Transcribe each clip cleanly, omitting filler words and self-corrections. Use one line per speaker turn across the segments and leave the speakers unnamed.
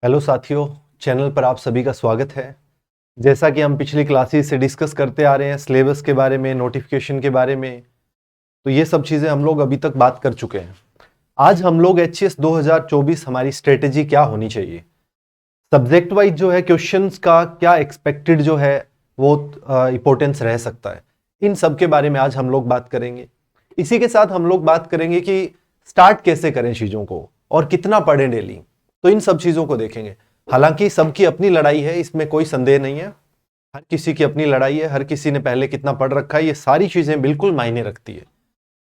Hello साथियों, channel पर आप सभी का स्वागत है। जैसा कि हम पिछली क्लासेस से डिस्कस करते आ रहे हैं सिलेबस के बारे में, नोटिफिकेशन के बारे में, तो ये सब चीज़ें हम लोग अभी तक बात कर चुके हैं। आज हम लोग एचएस 2024 हमारी स्ट्रेटेजी क्या होनी चाहिए, सब्जेक्ट वाइज जो है क्वेश्चंस का क्या एक्सपेक्टेड जो है वो इंपॉर्टेंस रह सकता है, इन सब के बारे में आज हम लोग बात करेंगे। इसी के साथ हम लोग बात करेंगे कि स्टार्ट कैसे करें चीज़ों को और कितना पढ़ें डेली, तो इन सब चीज़ों को देखेंगे। हालांकि सबकी अपनी लड़ाई है, इसमें कोई संदेह नहीं है। हर किसी की अपनी लड़ाई है, हर किसी ने पहले कितना पढ़ रखा है, ये सारी चीज़ें बिल्कुल मायने रखती है।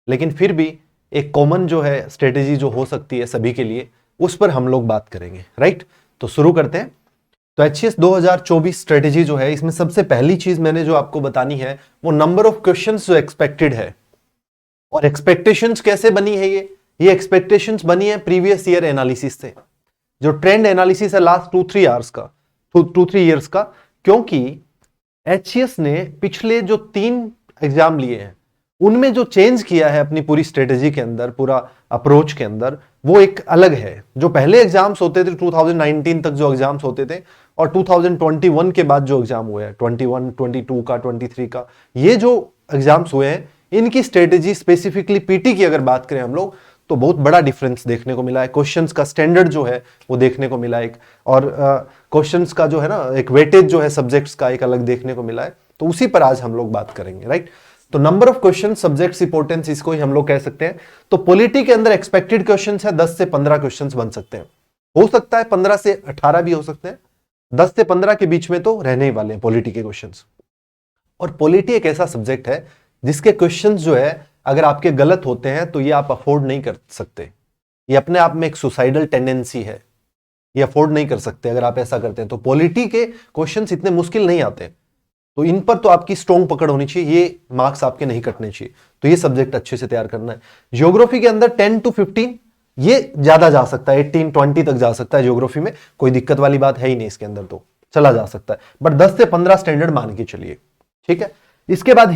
लेकिन फिर भी एक कॉमन जो है स्ट्रेटेजी जो हो सकती है सभी के लिए, उस पर हम लोग बात करेंगे। राइट, तो शुरू करते हैं। तो एचएस 2024 स्ट्रेटेजी जो है, इसमें सबसे पहली चीज मैंने जो आपको बतानी है वो नंबर ऑफ क्वेश्चंस जो एक्सपेक्टेड है। और एक्सपेक्टेशंस कैसे बनी है, ये एक्सपेक्टेशंस बनी है प्रीवियस ईयर एनालिसिस से, जो ट्रेंड एनालिसिस है लास्ट 2-3 ईयर्स का। क्योंकि एचसीएस ने पिछले जो 3 एग्जाम लिए हैं उनमें जो चेंज किया है अपनी पूरी स्ट्रेटेजी के अंदर, पूरा अप्रोच के अंदर, वो एक अलग है। जो पहले एग्जाम्स होते थे 2019 तक जो एग्जाम्स होते थे, और 2021 के बाद जो एग्जाम हुए हैं 21, 22 का, 23 का, ये जो एग्जाम्स हुए हैं, इनकी स्ट्रेटेजी स्पेसिफिकली पीटी की अगर बात करें हम लोग, तो बहुत बड़ा डिफरेंस देखने को मिला है। क्वेश्चंस का स्टैंडर्ड जो है वो देखने को मिला एक, और क्वेश्चंस का जो है ना एक वेटेज जो है सब्जेक्ट्स का एक अलग देखने को मिला है। तो उसी पर आज हम लोग बात करेंगे। राइट, तो number of question, subjects importance, इसको ही हम लोग कह सकते हैं। तो पॉलिटी के अंदर एक्सपेक्टेड क्वेश्चंस है 10 से 15 क्वेश्चंस बन सकते हैं। हो सकता है 15 से 18 भी हो सकते हैं, 10 से 15 के बीच में तो रहने ही वाले हैं पॉलिटी के क्वेश्चंस। और पॉलिटी एक ऐसा सब्जेक्ट है जिसके क्वेश्चंस जो है अगर आपके गलत होते हैं तो ये आप अफोर्ड नहीं कर सकते। ये अपने आप में एक सुसाइडल टेंडेंसी है, ये अफोर्ड नहीं कर सकते अगर आप ऐसा करते हैं। तो पॉलिटी के क्वेश्चंस इतने मुश्किल नहीं आते, तो इन पर तो आपकी स्ट्रॉन्ग पकड़ होनी चाहिए, ये मार्क्स आपके नहीं कटने चाहिए। तो ये सब्जेक्ट अच्छे से तैयार करना है। ज्योग्राफी के अंदर 10 to 15 ये ज्यादा जा सकता है, 18-20 तक जा सकता है ज्योग्राफी में, कोई दिक्कत वाली बात है ही नहीं इसके अंदर, तो चला जा सकता है। बट 10 से 15 स्टैंडर्ड मान के चलिए, ठीक है। इसके बाद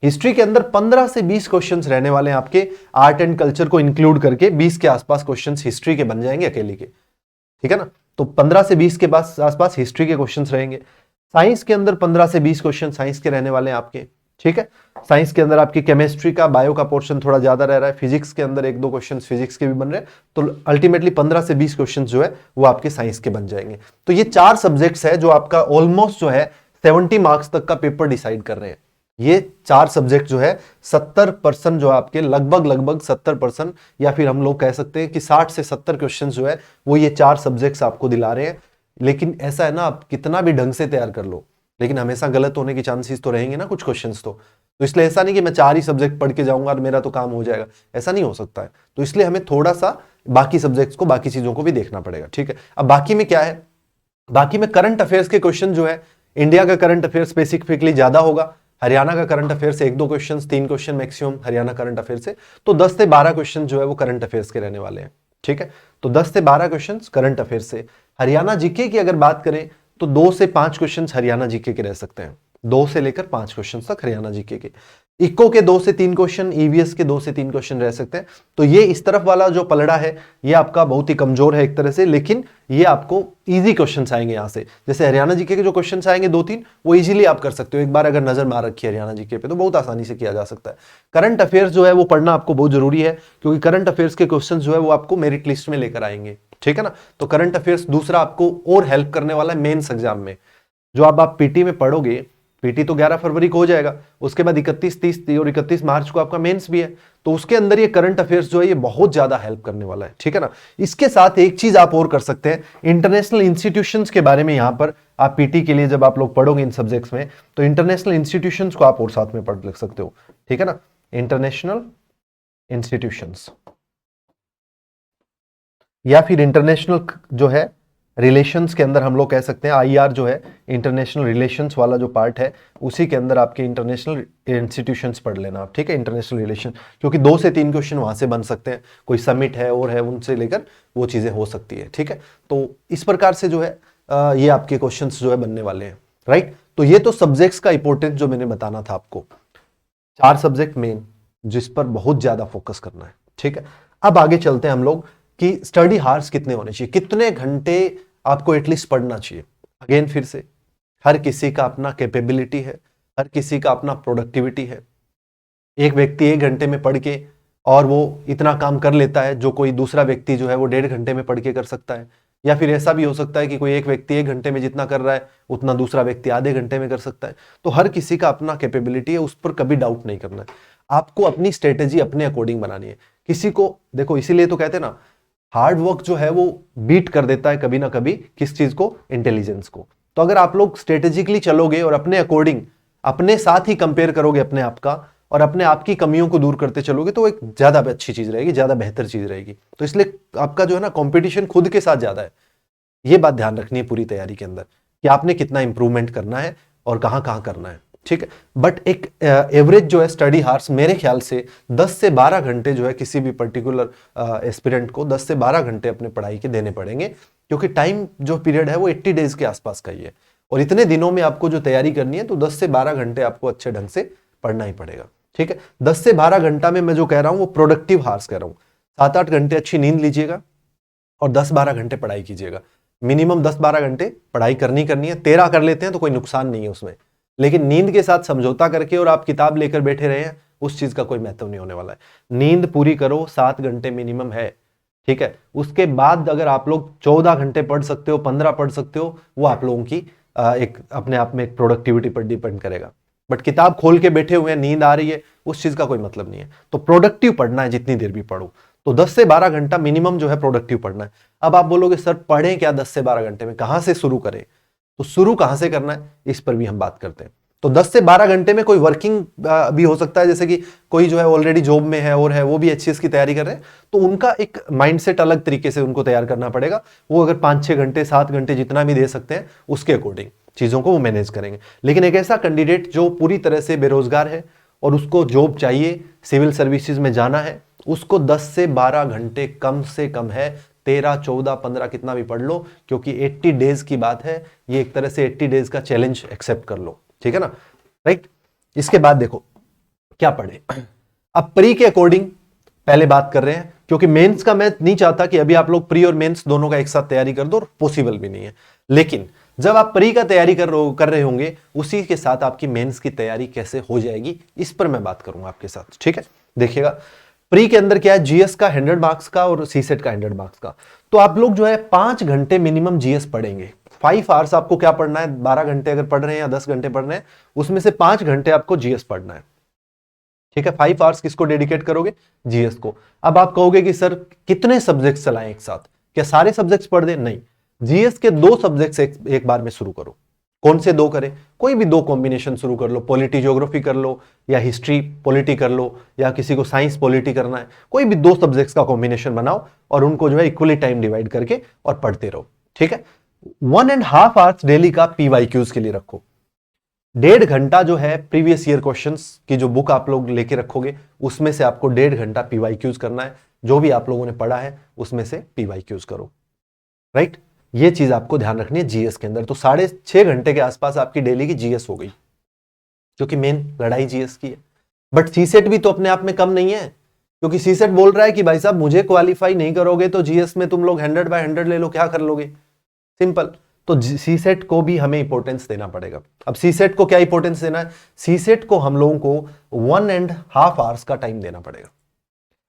हिस्ट्री के अंदर 15 से 20 क्वेश्चंस रहने वाले हैं आपके, आर्ट एंड कल्चर को इंक्लूड करके 20 के आसपास क्वेश्चंस हिस्ट्री के बन जाएंगे अकेले के, ठीक है ना। तो 15 से 20 के आसपास हिस्ट्री के क्वेश्चंस रहेंगे। साइंस के अंदर 15 से 20 क्वेश्चन साइंस के रहने वाले हैं आपके, ठीक है। साइंस के अंदर आपकी केमिस्ट्री का, बायो का पोर्शन थोड़ा ज्यादा रह रहा है। फिजिक्स के अंदर 1-2 क्वेश्चन फिजिक्स के भी बन रहे हैं। तो अल्टीमेटली 15 से 20 क्वेश्चन जो है वो आपके साइंस के बन जाएंगे। तो ये 4 सब्जेक्ट्स है जो आपका ऑलमोस्ट जो है 70 मार्क्स तक का पेपर डिसाइड कर रहे हैं। ये 4 सब्जेक्ट जो है 70% जो आपके, लगभग 70%, या फिर हम लोग कह सकते हैं कि 60 से 70 क्वेश्चन जो है वो ये 4 सब्जेक्ट्स आपको दिला रहे हैं। लेकिन ऐसा है ना, आप कितना भी ढंग से तैयार कर लो, लेकिन हमेशा गलत होने के चांसेस तो रहेंगे ना कुछ क्वेश्चंस तो इसलिए ऐसा नहीं कि मैं 4 ही सब्जेक्ट पढ़ के जाऊंगा और मेरा तो काम हो जाएगा, ऐसा नहीं हो सकता है। तो इसलिए हमें थोड़ा सा बाकी सब्जेक्ट्स को, बाकी चीजों को भी देखना पड़ेगा, ठीक है। अब बाकी में क्या है, बाकी में करंट अफेयर्स के क्वेश्चन जो है, इंडिया का करंट अफेयर स्पेसिफिकली ज्यादा होगा, हरियाणा का करंट अफेयर से 1-2 question, 3 question maximum Haryana current affair से। तो 10 से 12 क्वेश्चन जो है वो करंट अफेयर्स के रहने वाले हैं, ठीक है। तो 10 से 12 क्वेश्चन करंट अफेयर से। हरियाणा जीके की अगर बात करें तो 2 से 5 क्वेश्चन हरियाणा जीके के रह सकते हैं, 2 से लेकर 5 क्वेश्चन तक हरियाणा जीके के। इको के 2 से 3 क्वेश्चन, ईवीएस के 2 से 3 क्वेश्चन रह सकते हैं। तो ये इस तरफ वाला जो पलड़ा है ये आपका बहुत ही कमजोर है एक तरह से, लेकिन ये आपको इजी क्वेश्चंस आएंगे यहां से। जैसे हरियाणा जीके के जो क्वेश्चंस आएंगे 2-3, वो इजीली आप कर सकते हो। एक बार अगर नजर मार रखी है हरियाणा जीके पे तो बहुत आसानी से किया जा सकता है। करंट अफेयर्स जो है वो पढ़ना आपको बहुत जरूरी है, क्योंकि करंट अफेयर्स के क्वेश्चन जो है वो आपको मेरिट लिस्ट में लेकर आएंगे, ठीक है ना। तो करंट अफेयर्स दूसरा आपको और हेल्प करने वाला है मेंस एग्जाम में। जो अब आप पीटी में पढ़ोगे, पीटी तो 11 फरवरी को हो जाएगा, उसके बाद 31, 30 और 31 मार्च को आपका मेंस भी है। तो उसके अंदर ये करंट अफेयर्स जो है ये बहुत ज्यादा हेल्प करने वाला है, ठीक है ना। इसके साथ एक चीज आप और कर सकते हैं, इंटरनेशनल इंस्टीट्यूशंस के बारे में। यहां पर आप पीटी के लिए जब आप लोग पढ़ोगे इन सब्जेक्ट्स में, तो इंटरनेशनल इंस्टीट्यूशंस को आप और साथ में पढ़ लिख सकते हो, ठीक है ना। इंटरनेशनल इंस्टीट्यूशंस या फिर इंटरनेशनल जो है रिलेशंस के अंदर हम लोग कह सकते हैं, आईआर जो है इंटरनेशनल रिलेशंस वाला जो पार्ट है, उसी के अंदर आपके इंटरनेशनल इंस्टीट्यूशंस पढ़ लेना आप, ठीक है। इंटरनेशनल रिलेशन, क्योंकि 2 से 3 क्वेश्चन वहां से बन सकते हैं, कोई समिट है और है, उनसे लेकर वो चीजें हो सकती है, ठीक है। तो इस प्रकार से जो है ये आपके क्वेश्चन जो है बनने वाले हैं, राइट। तो ये तो सब्जेक्ट्स का इंपॉर्टेंस जो मैंने बताना था आपको, 4 सब्जेक्ट मेन जिस पर बहुत ज्यादा फोकस करना है, ठीक है। अब आगे चलते हैं हम लोग कि स्टडी हार्स कितने होने चाहिए, कितने घंटे आपको एटलीस्ट पढ़ना चाहिए। अगेन फिर से हर किसी का अपना कैपेबिलिटी है, हर किसी का अपना प्रोडक्टिविटी है। एक व्यक्ति 1 घंटे में पढ़ के और वो इतना काम कर लेता है जो कोई दूसरा व्यक्ति जो है वो 1.5 घंटे में पढ़ के कर सकता है। या फिर ऐसा भी हो सकता है कि कोई एक व्यक्ति 1 घंटे में जितना कर रहा है उतना दूसरा व्यक्ति आधे घंटे में कर सकता है। तो हर किसी का अपना कैपेबिलिटी है, उस पर कभी डाउट नहीं करना है। आपको अपनी स्ट्रेटेजी अपने अकॉर्डिंग बनानी है। किसी को देखो, इसीलिए तो कहते हैं ना, हार्ड वर्क जो है वो बीट कर देता है कभी ना कभी किस चीज को, इंटेलिजेंस को। तो अगर आप लोग स्ट्रेटेजिकली चलोगे और अपने अकॉर्डिंग अपने साथ ही कंपेयर करोगे अपने आप का और अपने आप की कमियों को दूर करते चलोगे तो एक ज्यादा अच्छी चीज रहेगी, ज्यादा बेहतर चीज रहेगी। तो इसलिए आपका जो है ना कंपटीशन खुद के साथ ज्यादा है। ये बात ध्यान रखनी है पूरी तैयारी के अंदर कि आपने कितना इंप्रूवमेंट करना है और कहां कहां करना है, ठीक है। बट एक एवरेज जो है स्टडी हार्स मेरे ख्याल से 10 से 12 घंटे जो है किसी भी पर्टिकुलर एस्पिरेंट को 10 से 12 घंटे अपने पढ़ाई के देने पड़ेंगे, क्योंकि टाइम जो पीरियड है वो 80 डेज के आसपास का ही है और इतने दिनों में आपको जो तैयारी करनी है तो 10 से 12 घंटे आपको अच्छे ढंग से पढ़ना ही पड़ेगा, ठीक है। 10 से 12 घंटा में मैं जो कह रहा हूं वो प्रोडक्टिव हार्स कह रहा हूं। 7-8 घंटे अच्छी नींद लीजिएगा और 10-12 घंटे पढ़ाई कीजिएगा। मिनिमम 10-12 घंटे पढ़ाई करनी है। 13 कर लेते हैं तो कोई नुकसान नहीं है उसमें, लेकिन नींद के साथ समझौता करके और आप किताब लेकर बैठे रहे हैं उस चीज का कोई महत्व नहीं होने वाला है। नींद पूरी करो, 7 घंटे मिनिमम है, ठीक है। उसके बाद अगर आप लोग 14 घंटे पढ़ सकते हो, 15 पढ़ सकते हो, वो आप लोगों की एक अपने आप में एक प्रोडक्टिविटी पर डिपेंड करेगा। बट किताब खोल के बैठे हुए हैं, नींद आ रही है, उस चीज का कोई मतलब नहीं है। तो प्रोडक्टिव पढ़ना है, जितनी देर भी पढ़ो। तो 10 से 12 घंटा मिनिमम जो है प्रोडक्टिव पढ़ना है। अब आप बोलोगे सर पढ़ें क्या 10 से 12 घंटे में, कहां से शुरू करें? तो शुरू कहां से करना है इस पर भी हम बात करते हैं। तो 10 से 12 घंटे में कोई वर्किंग भी हो सकता है, जैसे कि कोई जो है ऑलरेडी जॉब में है और है वो भी एचसीएस की तैयारी कर रहे हैं, तो उनका एक माइंडसेट अलग तरीके से उनको तैयार करना पड़ेगा। वो अगर 5-6 घंटे 7 घंटे जितना भी दे सकते हैं उसके अकॉर्डिंग चीजों को वो मैनेज करेंगे। लेकिन एक ऐसा कैंडिडेट जो पूरी तरह से बेरोजगार है और उसको जॉब चाहिए, सिविल सर्विसेज में जाना है, उसको 10 से 12 घंटे कम से कम है। 13, 14, 15 कितना भी पढ़ लो, क्योंकि 80 डेज की बात है। ये एक तरह से 80 डेज का चैलेंज एक्सेप्ट कर लो, ठीक है ना, राइट। इसके बाद देखो क्या पढ़े। अब प्री के अकॉर्डिंग पहले बात कर रहे हैं, क्योंकि मेंस का मैं नहीं चाहता कि अभी आप लोग प्री और मेंस दोनों का एक साथ तैयारी कर दो, और पॉसिबल भी नहीं है। लेकिन जब आप प्री का तैयारी कर रहे होंगे, उसी के साथ आपकी मेंस की तैयारी कैसे हो जाएगी इस पर मैं बात करूंगा आपके साथ, ठीक है। देखिएगा प्री के अंदर क्या है, जीएस का 100 मार्क्स का और सीसेट का 100 मार्क्स का। तो आप लोग जो है 5 घंटे मिनिमम जीएस पढ़ेंगे। 5 आवर्स आपको क्या पढ़ना है, 12 घंटे अगर पढ़ रहे हैं या 10 घंटे पढ़ रहे हैं, उसमें से 5 घंटे आपको जीएस पढ़ना है, ठीक है। 5 आवर्स किसको डेडिकेट करोगे, जीएस को। अब आप कहोगे कि सर कितने सब्जेक्ट्स चलाएं एक साथ, क्या सारे सब्जेक्ट्स पढ़ दें? नहीं, जीएस के 2 सब्जेक्ट्स एक बार में शुरू करो। कौन से 2 करें? कोई भी 2 कॉम्बिनेशन शुरू कर लो, पॉलिटी ज्योग्राफी कर लो या हिस्ट्री पॉलिटी कर लो, या किसी को साइंस पॉलिटी करना है, कोई भी 2 सब्जेक्ट्स का कॉम्बिनेशन बनाओ और उनको जो है इक्वली टाइम डिवाइड करके और पढ़ते रहो, ठीक है। 1.5 आवर्स डेली का पीवाईक्यूज के लिए रखो। 1.5 घंटा जो है प्रीवियस ईयर क्वेश्चंस की जो बुक आप लोग लेके रखोगे, उसमें से आपको 1.5 घंटा पीवाईक्यूज करना है। जो भी आप लोगों ने पढ़ा है उसमें से पीवाईक्यूज करो, राइट। ये चीज आपको ध्यान रखनी है जीएस के अंदर। तो 6.5 घंटे के आसपास आपकी डेली की जीएस हो गई, क्योंकि मेन लड़ाई जीएस की है। बट सीसेट भी तो अपने आप में कम नहीं है, क्योंकि सीसेट बोल रहा है कि भाई साहब मुझे क्वालिफाई नहीं करोगे तो जीएस में तुम लोग 100/100 ले लो, क्या कर लोगे, सिंपल। तो सीसेट को भी हमें इंपॉर्टेंस देना पड़ेगा। अब सीसेट को क्या इंपॉर्टेंस देना है, सीसेट को हम लोगों को 1.5 आवर्स का टाइम देना पड़ेगा।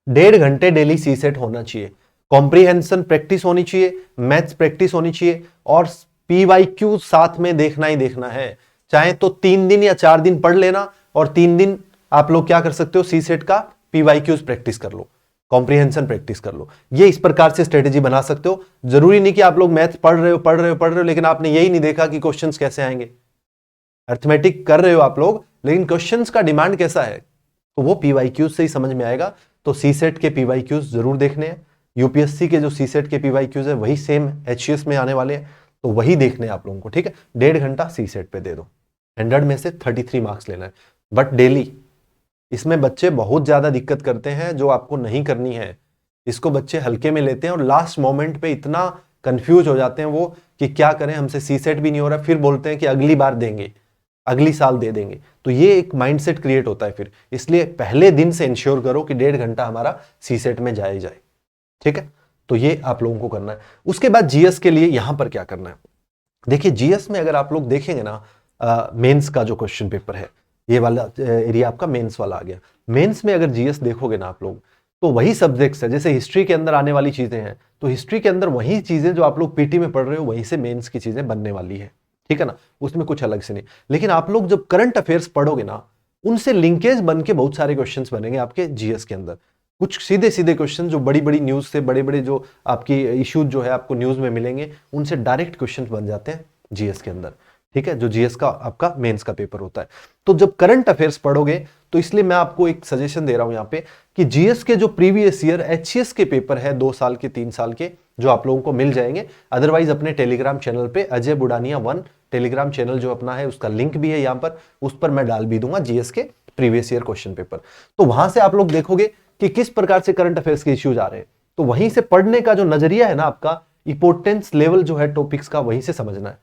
1.5 घंटे डेली सीसेट होना चाहिए। कॉम्प्रिहेंशन प्रैक्टिस होनी चाहिए, मैथ्स प्रैक्टिस होनी चाहिए, और पीवाईक्यू साथ में देखना ही देखना है। चाहे तो 3 दिन या 4 दिन पढ़ लेना और 3 दिन आप लोग क्या कर सकते हो, सीसेट का पीवाईक्यूज प्रैक्टिस कर लो, कॉम्प्रिहेंशन प्रैक्टिस कर लो। ये इस प्रकार से स्ट्रेटेजी बना सकते हो। जरूरी नहीं कि आप लोग मैथ पढ़ रहे हो लेकिन आपने यही नहीं देखा कि क्वेश्चंस कैसे आएंगे। अर्थमेटिक कर रहे हो आप लोग, लेकिन क्वेश्चंस का डिमांड कैसा है, तो वो पीवाईक्यूज से ही समझ में आएगा। तो सीसेट के पीवाईक्यूज जरूर देखने हैं। यूपीएससी के जो सीसेट के पीवाईक्यूज है वही सेम एचसीएस में आने वाले हैं, तो वही देखने हैं आप लोगों को, ठीक है। 1.5 घंटा सीसेट पे दे दो। 100 में से 33 मार्क्स लेना है, बट डेली। इसमें बच्चे बहुत ज्यादा दिक्कत करते हैं, जो आपको नहीं करनी है। इसको बच्चे हल्के में लेते हैं और लास्ट मोमेंट पे इतना कंफ्यूज हो जाते हैं वो कि क्या करें, हमसे सीसेट भी नहीं हो रहा, फिर बोलते हैं कि अगली बार देंगे, अगली साल दे देंगे। तो ये एक माइंडसेट क्रिएट होता है फिर। इसलिए पहले दिन से इंश्योर करो कि 1.5 घंटा हमारा सीसेट में जाए, ठीक है। तो ये आप लोगों को करना है। उसके बाद जीएस के लिए यहां पर क्या करना है, देखिए जीएस में अगर आप लोग देखेंगे ना, मेंस का जो क्वेश्चन पेपर है, ये वाला एरिया आपका मेंस वाला आ गया। मेंस में अगर जीएस देखोगे ना आप लोग, तो वही सब्जेक्ट्स है, जैसे हिस्ट्री के अंदर आने वाली चीजें हैं, तो हिस्ट्री के अंदर वही चीजें जो आप लोग पीटी में पढ़ रहे हो, वहीं से मेंस की चीजें बनने वाली है, ठीक है ना, उसमें कुछ अलग से नहीं। लेकिन आप लोग जब करंट अफेयर्स पढ़ोगे ना, उनसे लिंकेज बन के बहुत सारे क्वेश्चन बनेंगे आपके जीएस के अंदर। कुछ सीधे सीधे क्वेश्चन जो बड़ी बड़ी न्यूज से, बड़े बड़े जो आपकी इश्यूज जो है आपको न्यूज में मिलेंगे, उनसे डायरेक्ट क्वेश्चन बन जाते हैं जीएस के अंदर, ठीक है, जो जीएस का आपका मेंस का पेपर होता है। तो जब करंट अफेयर्स पढ़ोगे, तो इसलिए मैं आपको एक सजेशन दे रहा हूं यहां पे कि जीएस के जो प्रीवियस ईयर एचसीएस के पेपर है 2 साल के 3 साल के, जो आप लोगों को मिल जाएंगे। अदरवाइज अपने टेलीग्राम चैनल पे अजय बुडानिया 1 टेलीग्राम चैनल जो अपना है, उसका लिंक भी है यहां पर, उस पर मैं डाल भी दूंगा जीएस के प्रीवियस ईयर क्वेश्चन पेपर। तो वहां से आप लोग देखोगे कि किस प्रकार से करंट अफेयर्स के इश्यूज आ रहे हैं। तो वहीं से पढ़ने का जो नजरिया है ना आपका, इंपोर्टेंस लेवल जो है टॉपिक्स का, वहीं से समझना है।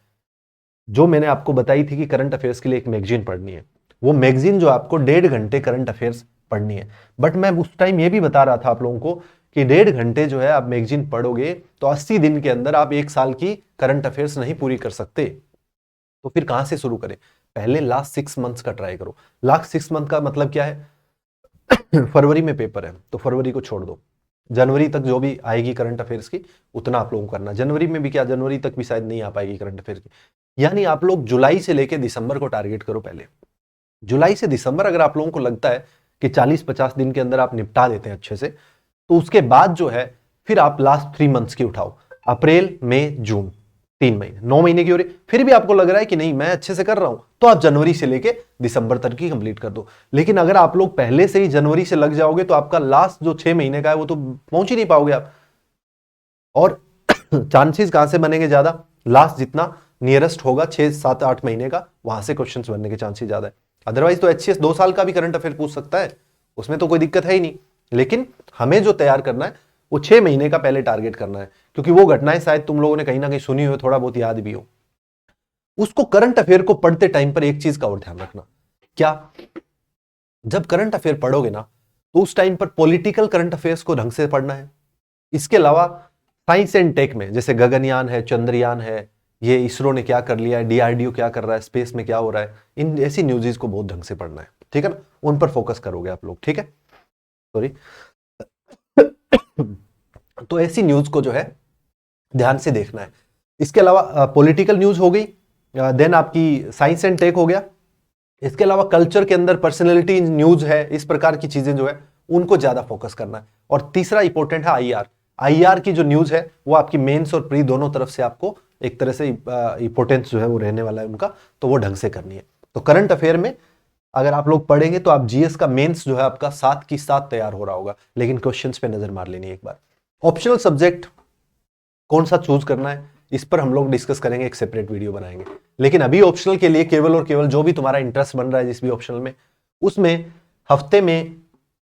जो मैंने आपको बताई थी कि करंट अफेयर्स के लिए एक मैगजीन पढ़नी है, वो मैगजीन जो आपको 1.5 घंटे करंट अफेयर्स पढ़नी है। बट मैं उस टाइम ये भी बता रहा था आप लोगों को कि 1.5 घंटे जो है आप मैगजीन पढ़ोगे तो 80 दिन के अंदर आप 1 साल की करंट अफेयर्स नहीं पूरी कर सकते। तो फिर कहां से शुरू करें, पहले लास्ट 6 मंथ्स का ट्राई करो। लास्ट 6 मंथ का मतलब क्या है, फरवरी में पेपर है तो फरवरी को छोड़ दो, जनवरी तक जो भी आएगी करंट अफेयर्स की उतना आप लोगों को करना। जनवरी में भी क्या, जनवरी तक भी शायद नहीं आ पाएगी करंट अफेयर की, यानी आप लोग जुलाई से लेकर दिसंबर को टारगेट करो। पहले जुलाई से दिसंबर अगर आप लोगों को लगता है कि 40-50 दिन के अंदर आप निपटा देते हैं अच्छे से, तो उसके बाद जो है फिर आप लास्ट 3 मंथ्स की उठाओ, अप्रैल मई जून, 3 महीने, 9 महीने की हो रही, फिर भी आपको लग रहा है कि नहीं मैं अच्छे से कर रहा हूं, तो आप जनवरी से लेके दिसंबर तक की कंप्लीट कर दो। लेकिन अगर आप लोग पहले से ही जनवरी से लग जाओगे तो आपका लास्ट जो 6 महीने का है वो तो पहुंच ही नहीं पाओगे आप। और चांसेस कहां से बनेंगे ज्यादा, लास्ट जितना नियरेस्ट होगा 6-7-8 महीने का, वहां से क्वेश्चन बनने के चांसेस ज्यादा है। अदरवाइज तो एचसीएस 2 साल का भी करंट अफेयर पूछ सकता है, उसमें तो कोई दिक्कत है ही नहीं। लेकिन हमें जो तैयार करना है वो 6 महीने का पहले टारगेट करना है, क्योंकि वो घटनाएं शायद तुम लोगों ने कहीं ना कहीं सुनी हो, थोड़ा बहुत याद भी हो। उसको करंट अफेयर को पढ़ते टाइम पर एक चीज का और ध्यान रखना, क्या, जब करंट अफेयर पढ़ोगे ना तो उस टाइम पर पॉलिटिकल करंट अफेयर्स को ढंग से पढ़ना है। इसके अलावा साइंस एंड टेक में, जैसे गगनयान है, चंद्रयान है, ये इसरो ने क्या कर लिया है, डीआरडीओ क्या कर रहा है, स्पेस में क्या हो रहा है, इन ऐसी न्यूज़ को बहुत ढंग से पढ़ना है, ठीक है ना, उन पर फोकस करोगे आप लोग, ठीक है, सॉरी। तो ऐसी न्यूज को जो है ध्यान से देखना है। इसके अलावा पॉलिटिकल न्यूज हो गई, देन आपकी साइंस एंड टेक हो गया। इसके अलावा कल्चर के अंदर पर्सनैलिटी न्यूज है, इस प्रकार की चीजें जो है उनको ज्यादा फोकस करना है। और तीसरा इंपॉर्टेंट है आईआर। आईआर की जो न्यूज है वो आपकी मेंस और प्री दोनों तरफ से आपको एक तरह से इंपॉर्टेंस जो है वो रहने वाला है उनका, तो वो ढंग से करनी है। तो करंट अफेयर में अगर आप लोग पढ़ेंगे तो आप जीएस का मेंस जो है आपका 7 की 7 तैयार हो रहा होगा, लेकिन क्वेश्चंस पे नजर मार लेनी है एक बार। ऑप्शनल सब्जेक्ट कौन सा चूज करना है इस पर हम लोग डिस्कस करेंगे, एक सेपरेट वीडियो बनाएंगे। लेकिन अभी ऑप्शनल के लिए केवल और केवल जो भी तुम्हारा इंटरेस्ट बन रहा है जिस भी ऑप्शनल में, उसमें हफ्ते में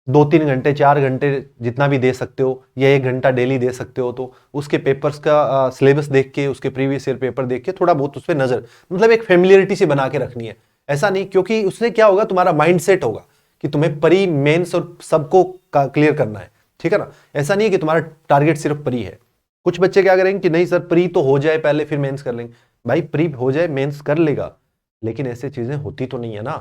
2-3 घंटे 4 घंटे जितना भी दे सकते हो, या 1 घंटा डेली दे सकते हो, तो उसके पेपर्स का सिलेबस देख के, उसके प्रीवियस ईयर पेपर देख के थोड़ा बहुत उस पर नजर, मतलब एक फेमिलियरिटी से बना के रखनी है। ऐसा नहीं, क्योंकि उससे क्या होगा, तुम्हारा माइंड सेट होगा कि तुम्हें प्री मेंस और सबको क्लियर करना है, ठीक है ना। ऐसा नहीं है कि तुम्हारा टारगेट सिर्फ प्री है। कुछ बच्चे क्या करेंगे कि नहीं सर प्री तो हो जाए पहले फिर मेंस कर लेंगे। भाई प्री हो जाए मेंस कर लेगा, लेकिन ऐसे चीजें होती तो नहीं है ना।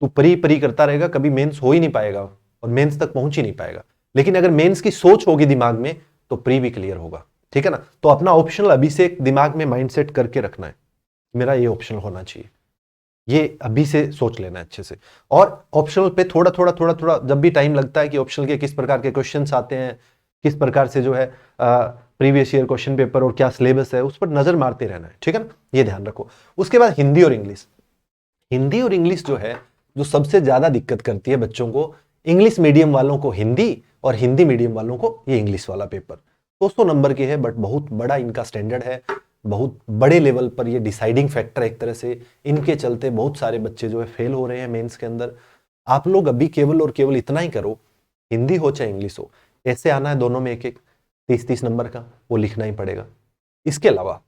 तू प्री प्री करता रहेगा, कभी मेंस हो ही नहीं पाएगा और मेंस तक पहुंच ही नहीं पाएगा। लेकिन अगर मेंस की सोच होगी दिमाग में तो प्री भी क्लियर होगा, ठीक है ना। तो अपना ऑप्शनल अभी से दिमाग में माइंड सेट करके रखना है, मेरा ये ऑप्शनल होना चाहिए, ये अभी से सोच लेना है अच्छे से। और ऑप्शनल पे थोड़ा थोड़ा जब भी टाइम लगता है कि ऑप्शनल के किस प्रकार के क्वेश्चंस आते हैं, किस प्रकार से जो है प्रीवियस ईयर क्वेश्चन पेपर और क्या सिलेबस है, उस पर नजर मारते रहना है, ठीक है ना, ये ध्यान रखो। उसके बाद हिंदी और इंग्लिश। हिंदी और इंग्लिश जो है, जो सबसे ज्यादा दिक्कत करती है बच्चों को, इंग्लिश मीडियम वालों को हिंदी और हिंदी मीडियम वालों को ये इंग्लिश वाला पेपर 200 नंबर के है, बट बहुत बड़ा इनका स्टैंडर्ड है, बहुत बड़े लेवल पर ये डिसाइडिंग फैक्टर एक तरह से। इनके चलते बहुत सारे बच्चे जो है फेल हो रहे हैं मेंस के अंदर। आप लोग अभी केवल और केवल इतना ही करो, हिंदी हो चाहे इंग्लिश हो, ऐसे आना है दोनों में एक एक 30-30 नंबर का, वो लिखना ही पड़ेगा। इसके अलावा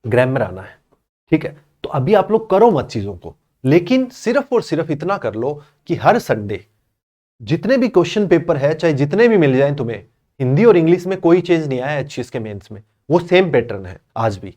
ग्रामर आना है, ठीक है। तो अभी आप लोग करो मत चीजों को, लेकिन सिर्फ और सिर्फ इतना कर लो कि हर संडे जितने भी क्वेश्चन पेपर है, चाहे जितने भी मिल जाएं तुम्हें, हिंदी और इंग्लिश में कोई चेंज नहीं आया एचसीएस के मेंस में, वो सेम पैटर्न है आज भी।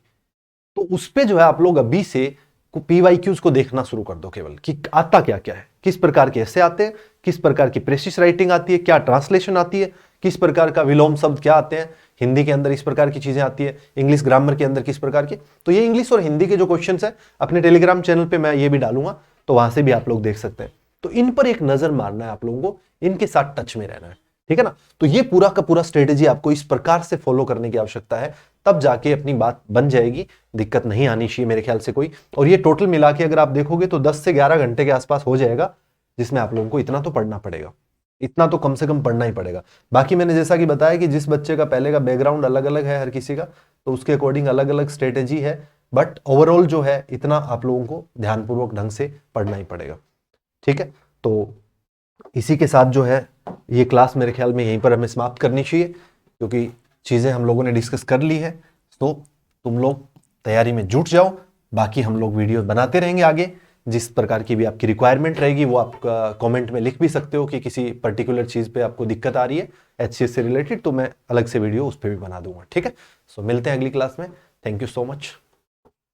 तो उस पे जो है आप लोग अभी से पीवाईक्यूज को देखना शुरू कर दो केवल, कि आता क्या क्या है, किस प्रकार के ऐसे आते हैं, किस प्रकार की प्रेसिस राइटिंग आती है, क्या ट्रांसलेशन आती है, किस प्रकार का विलोम शब्द क्या आते हैं, हिंदी के अंदर इस प्रकार की चीजें आती है, इंग्लिश ग्रामर के अंदर किस प्रकार की। तो ये इंग्लिश और हिंदी के जो क्वेश्चन है अपने टेलीग्राम चैनल पे मैं ये भी डालूंगा, तो वहां से भी आप लोग देख सकते हैं। तो इन पर एक नजर मारना है आप लोगों को, इनके साथ टच में रहना है, ठीक है ना। तो ये पूरा का पूरा स्ट्रेटेजी आपको इस प्रकार से फॉलो करने की आवश्यकता है, तब जाके अपनी बात बन जाएगी, दिक्कत नहीं आनी चाहिए मेरे ख्याल से कोई। और ये टोटल मिला के अगर आप देखोगे तो 10 से 11 घंटे के आसपास हो जाएगा, जिसमें आप लोगों को इतना तो पढ़ना पड़ेगा, इतना तो कम से कम पढ़ना ही पड़ेगा। बाकी मैंने जैसा कि बताया कि जिस बच्चे का पहले का बैकग्राउंड अलग अलग है हर किसी का, तो उसके अकॉर्डिंग अलग अलग स्ट्रेटेजी है, बट ओवरऑल जो है इतना आप लोगों को ध्यानपूर्वक ढंग से पढ़ना ही पड़ेगा, ठीक है। तो इसी के साथ जो है ये क्लास मेरे ख्याल में यहीं पर हमें समाप्त करनी चाहिए, क्योंकि चीज़ें हम लोगों ने डिस्कस कर ली है। तो तुम लोग तैयारी में जुट जाओ, बाकी हम लोग वीडियो बनाते रहेंगे आगे। जिस प्रकार की भी आपकी रिक्वायरमेंट रहेगी वो आप कमेंट में लिख भी सकते हो कि किसी पर्टिकुलर चीज़ पे आपको दिक्कत आ रही है एचसीएस से रिलेटेड, तो मैं अलग से वीडियो उस पर भी बना दूंगा, ठीक है। सो मिलते हैं अगली क्लास में। Thank you so much.